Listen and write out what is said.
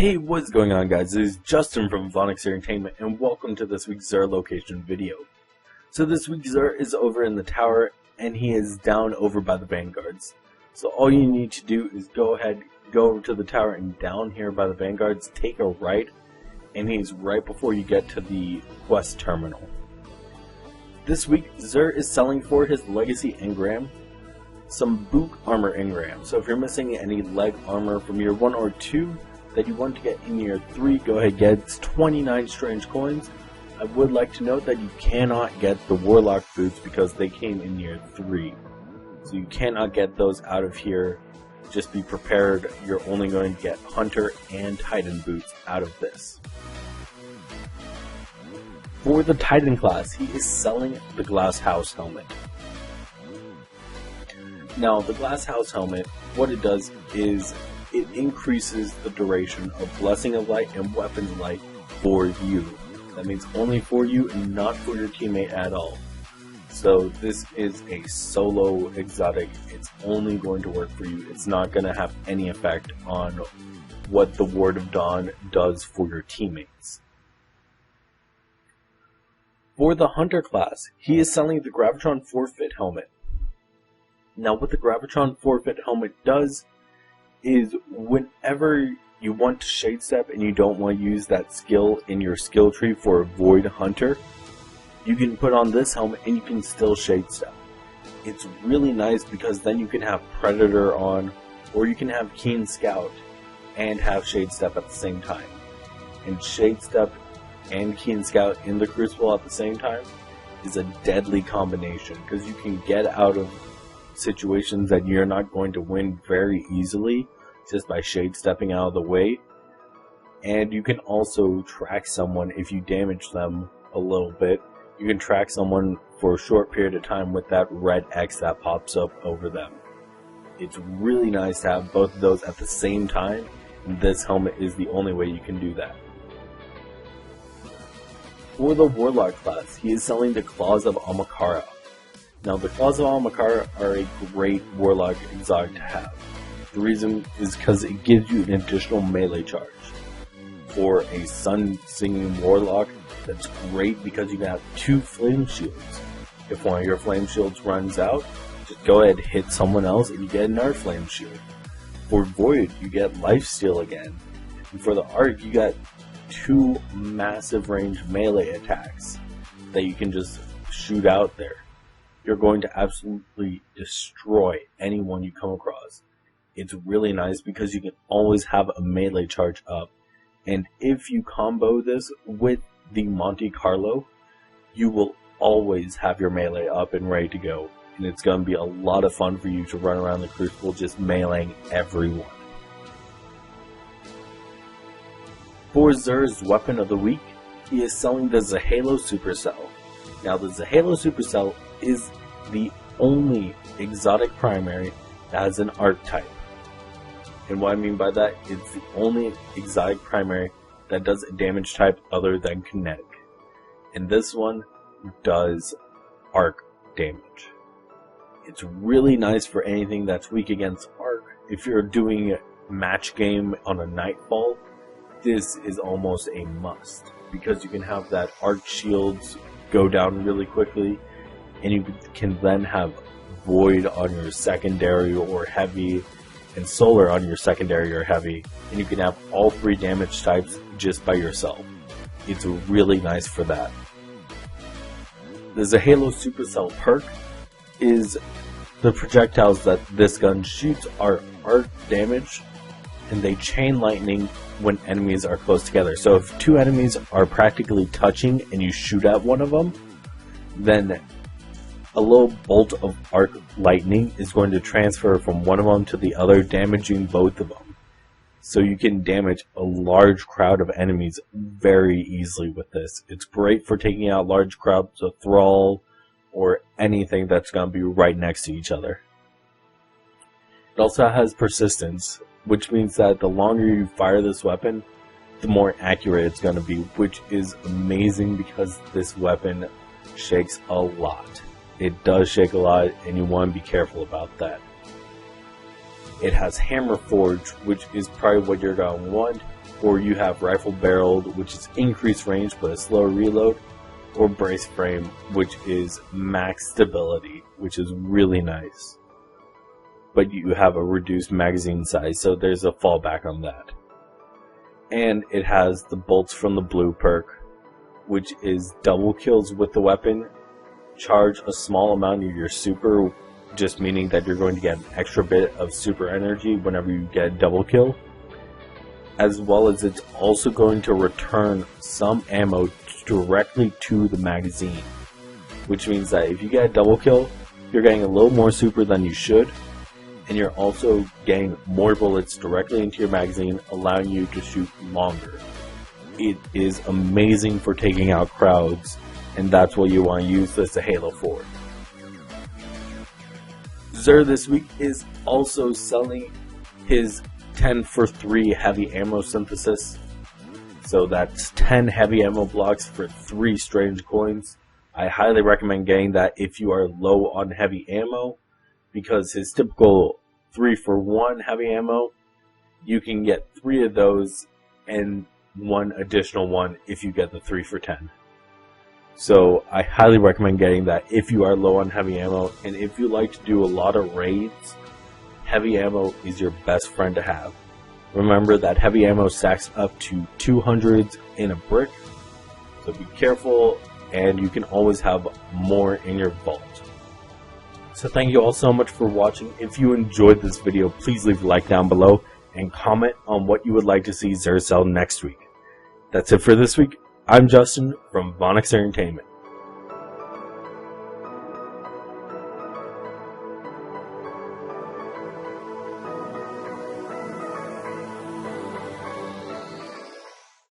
Hey, what's going on, guys? This is Justin from Vonix Entertainment, and welcome to this week's Xur location video. So this week Xur is over in the tower, and he is down over by the vanguards. So all you need to do is go over to the tower, and down here by the vanguards, take a right, and he's right before you get to the quest terminal. This week Xur is selling for his legacy engram some boot armor engram. So if you're missing any leg armor from year 1 or 2 that you want to get in year 3, go ahead and get it. It's 29 strange coins. I would like to note that you cannot get the warlock boots because they came in year 3. So you cannot get those out of here. Just be prepared, you're only going to get hunter and titan boots out of this. For the titan class, he is selling the glass house helmet. Now the glass house helmet, what it does is it increases the duration of Blessing of Light and Weapons of Light for you. That means only for you and not for your teammate at all. So this is a solo exotic. It's only going to work for you. It's not going to have any effect on what the Ward of Dawn does for your teammates. For the Hunter class, he is selling the Gravitron Forfeit helmet. Now what the Gravitron Forfeit helmet does is whenever you want to shade step and you don't want to use that skill in your skill tree for a Void Hunter, you can put on this helmet and you can still shade step. It's really nice because then you can have Predator on, or you can have Keen Scout and have shade step at the same time. And shade step and Keen Scout in the Crucible at the same time is a deadly combination because you can get out of situations that you're not going to win very easily just by shade stepping out of the way, and you can also track someone if you damage them a little bit. You can track someone for a short period of time with that red X that pops up over them. It's really nice to have both of those at the same time, and this helmet is the only way you can do that. For the Warlock class, he is selling the Claws of Amakara. Now the Claws of Amakara are a great Warlock exotic to have. The reason is because it gives you an additional melee charge. For a Sun Singing Warlock, that's great because you can have 2 flame shields. If one of your flame shields runs out, just go ahead and hit someone else and you get another flame shield. For Void, you get lifesteal again. And for the Arc, you got 2 massive range melee attacks that you can just shoot out there. You're going to absolutely destroy anyone you come across. It's really nice because you can always have a melee charge up. And if you combo this with the Monte Carlo, you will always have your melee up and ready to go. And it's going to be a lot of fun for you to run around the Crucible just meleeing everyone. For Xur's Weapon of the Week, he is selling the Zahalo Supercell. Now the Zahalo Supercell is the only exotic primary that has an archetype. And what I mean by that, it's the only exotic primary that does a damage type other than kinetic. And this one does arc damage. It's really nice for anything that's weak against arc. If you're doing a match game on a Nightfall, this is almost a must. Because you can have that arc shields go down really quickly, and you can then have Void on your secondary or heavy, and Solar on your secondary or heavy, and you can have all 3 damage types just by yourself. It's really nice for that. The Zahalo Supercell perk is the projectiles that this gun shoots are arc damage, and they chain lightning when enemies are close together. So if 2 enemies are practically touching and you shoot at one of them, then a little bolt of arc lightning is going to transfer from one of them to the other, damaging both of them. So you can damage a large crowd of enemies very easily with this. It's great for taking out large crowds of Thrall or anything that's going to be right next to each other. It also has persistence, which means that the longer you fire this weapon, the more accurate it's going to be, which is amazing because this weapon shakes a lot. It does shake a lot, and you want to be careful about that. It has Hammer Forge, which is probably what you're going to want, or you have rifle barreled, which is increased range but a slower reload, or brace frame, which is max stability, which is really nice. But you have a reduced magazine size, so there's a fallback on that. And it has the bolts from the blue perk, which is double kills with the weapon. Charge a small amount of your super, just meaning that you're going to get an extra bit of super energy whenever you get a double kill. As well as it's also going to return some ammo directly to the magazine. Which means that if you get a double kill, you're getting a little more super than you should. And you're also getting more bullets directly into your magazine, allowing you to shoot longer. It is amazing for taking out crowds, and that's what you want to use this Halo for. Xur this week is also selling his 10 for 3 heavy ammo synthesis. So that's 10 heavy ammo blocks for 3 strange coins. I highly recommend getting that if you are low on heavy ammo, because his typical 3 for 1 heavy ammo, you can get 3 of those and 1 additional one if you get the 3 for 10. So I highly recommend getting that if you are low on heavy ammo, and if you like to do a lot of raids, heavy ammo is your best friend to have. Remember that heavy ammo stacks up to 200s in a brick, so be careful, and you can always have more in your vault. So thank you all so much for watching. If you enjoyed this video, please leave a like down below and comment on what you would like to see Xur sell next week. That's it for this week. I'm Justin from Vonix Entertainment.